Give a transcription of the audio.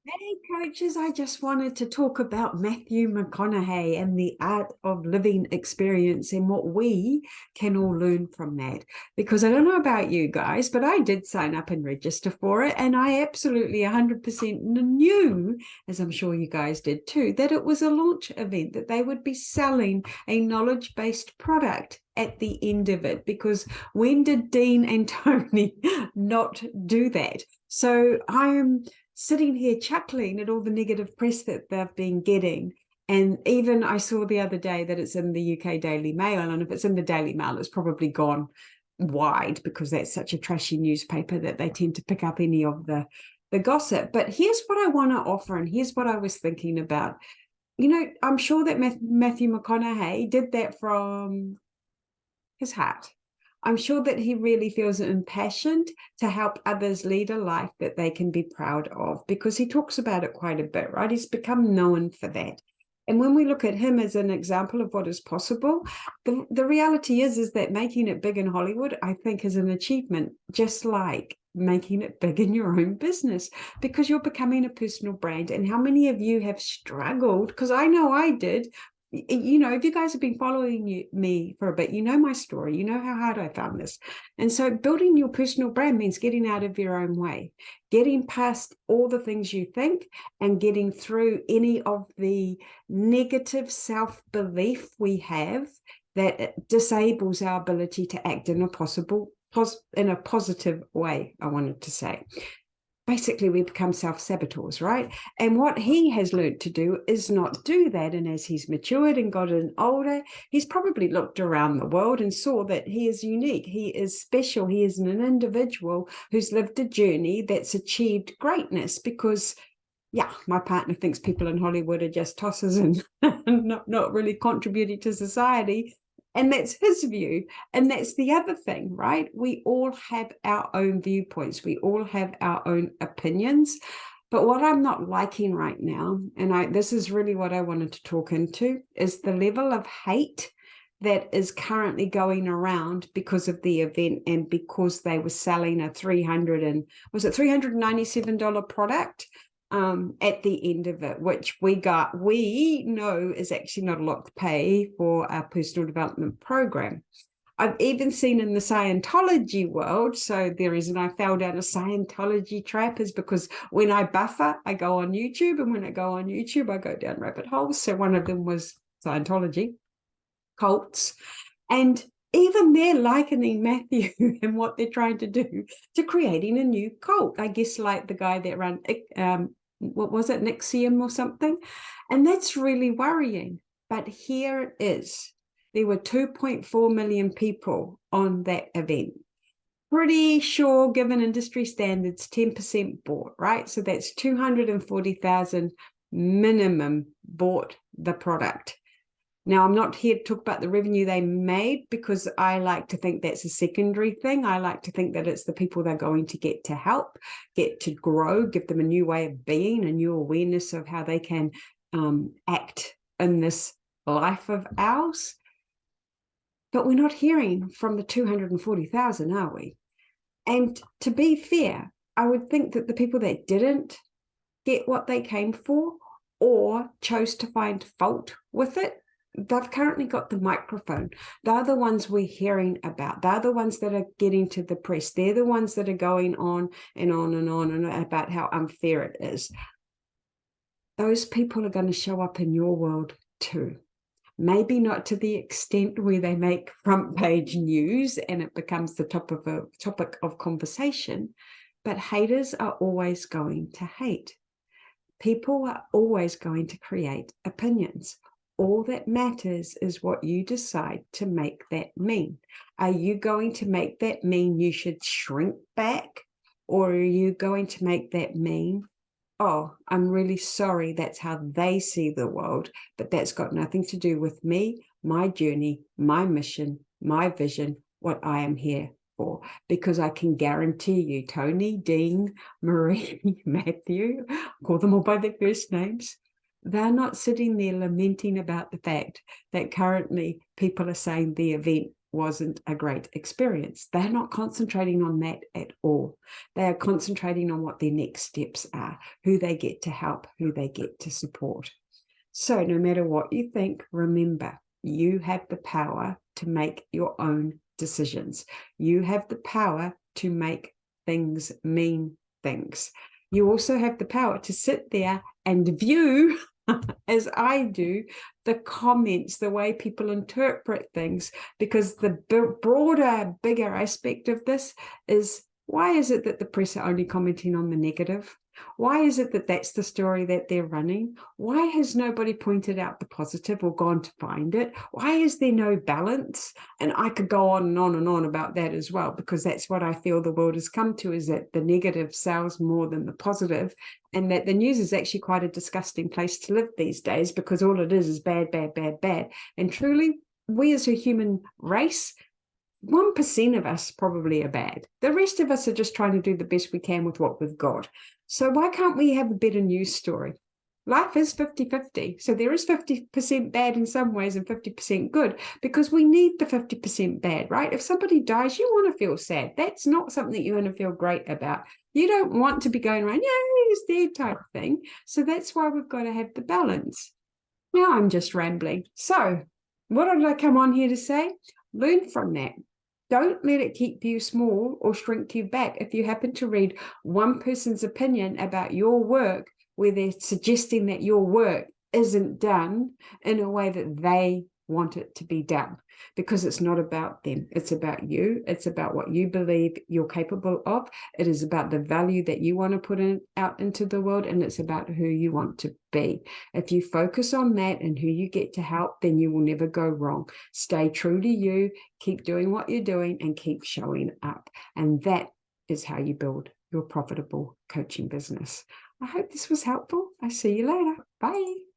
Hey, coaches, I just wanted to talk about Matthew McGonaughey and the art of living experience and what we can all learn from that. Because I don't know about you guys, but I did sign up and register for it. And I absolutely 100% knew, as I'm sure you guys did too, that it was a launch event, that they would be selling a knowledge-based product at the end of it. Because when did Dean and Tony not do that? So I am sitting here chuckling at all the negative press that they've been getting. And even I saw the other day that it's in the UK Daily Mail. And if it's in the Daily Mail, it's probably gone wide because that's such a trashy newspaper that they tend to pick up any of the gossip. But here's what I want to offer. And here's what I was thinking about. I'm sure that Matthew McConaughey did that from his heart. I'm sure that he really feels impassioned to help others lead a life that they can be proud of, because he talks about it quite a bit, right? He's become known for that. And when we look at him as an example of what is possible, the reality is that making it big in Hollywood, I think, is an achievement, just like making it big in your own business, because you're becoming a personal brand. And how many of you have struggled? Because I know I did. If you guys have been following me for a bit, you know my story, you know how hard I found this. And so building your personal brand means getting out of your own way, getting past all the things you think, and getting through any of the negative self-belief we have that disables our ability to act in a positive way, I wanted to say. Basically we become self-saboteurs, right? And what he has learned to do is not do that. And as he's matured and gotten older, he's probably looked around the world and saw that he is unique, he is special, he is an individual who's lived a journey that's achieved greatness. Because my partner thinks people in Hollywood are just tossers and not really contributing to society. And that's his view. And that's the other thing, right? We all have our own viewpoints. We all have our own opinions. But what I'm not liking right now, and this is really what I wanted to talk into, is the level of hate that is currently going around because of the event and because they were selling a $397 product at the end of it, which we know is actually not a lot to pay for our personal development program. I've even seen in the Scientology world, so the reason I fell down a Scientology trap is because when I buffer, I go on YouTube, and when I go on YouTube, I go down rabbit holes. So one of them was Scientology, cults, and even they're likening Matthew and what they're trying to do to creating a new cult. I guess like the guy that ran, what was it, Nixium or something? And that's really worrying. But here it is. There were 2.4 million people on that event. Pretty sure, given industry standards, 10% bought, right? So that's 240,000 minimum bought the product. Now, I'm not here to talk about the revenue they made, because I like to think that's a secondary thing. I like to think that it's the people they're going to get to help, get to grow, give them a new way of being, a new awareness of how they can act in this life of ours. But we're not hearing from the 240,000, are we? And to be fair, I would think that the people that didn't get what they came for or chose to find fault with it, they've currently got the microphone. They're the ones we're hearing about. They're the ones that are getting to the press. They're the ones that are going on and on and on and about how unfair it is. Those people are going to show up in your world too. Maybe not to the extent where they make front page news and it becomes the topic of conversation, but haters are always going to hate. People are always going to create opinions. All that matters is what you decide to make that mean. Are you going to make that mean you should shrink back? Or are you going to make that mean, oh, I'm really sorry, that's how they see the world, but that's got nothing to do with me, my journey, my mission, my vision, what I am here for? Because I can guarantee you, Tony, Dean, Marie, Matthew, call them all by their first names, they're not sitting there lamenting about the fact that currently people are saying the event wasn't a great experience. They're not concentrating on that at all. They are concentrating on what their next steps are, who they get to help, who they get to support. So no matter what you think, remember, you have the power to make your own decisions. You have the power to make things mean things. You also have the power to sit there and view, as I do, the comments, the way people interpret things, because the broader, bigger aspect of this is, why is it that the press are only commenting on the negative? Why is it that that's the story that they're running? Why has nobody pointed out the positive or gone to find it? Why is there no balance? And I could go on and on and on about that as well, because that's what I feel the world has come to, is that the negative sells more than the positive, and that the news is actually quite a disgusting place to live these days, because all it is bad, bad, bad, bad. And truly, we as a human race, 1% of us probably are bad. The rest of us are just trying to do the best we can with what we've got. So why can't we have a better news story? Life is 50-50. So there is 50% bad in some ways and 50% good, because we need the 50% bad, right? If somebody dies, you want to feel sad. That's not something you want to feel great about. You don't want to be going around, yay, he's dead type thing. So that's why we've got to have the balance. Now I'm just rambling. So what did I come on here to say? Learn from that. Don't let it keep you small or shrink you back. If you happen to read one person's opinion about your work, where they're suggesting that your work isn't done in a way that they want it to be done, because it's not about them. It's about you. It's about what you believe you're capable of. It is about the value that you want to put out into the world, and it's about who you want to be. If you focus on that and who you get to help, then you will never go wrong. Stay true to you, keep doing what you're doing, and keep showing up. And that is how you build your profitable coaching business. I hope this was helpful. I'll see you later. Bye.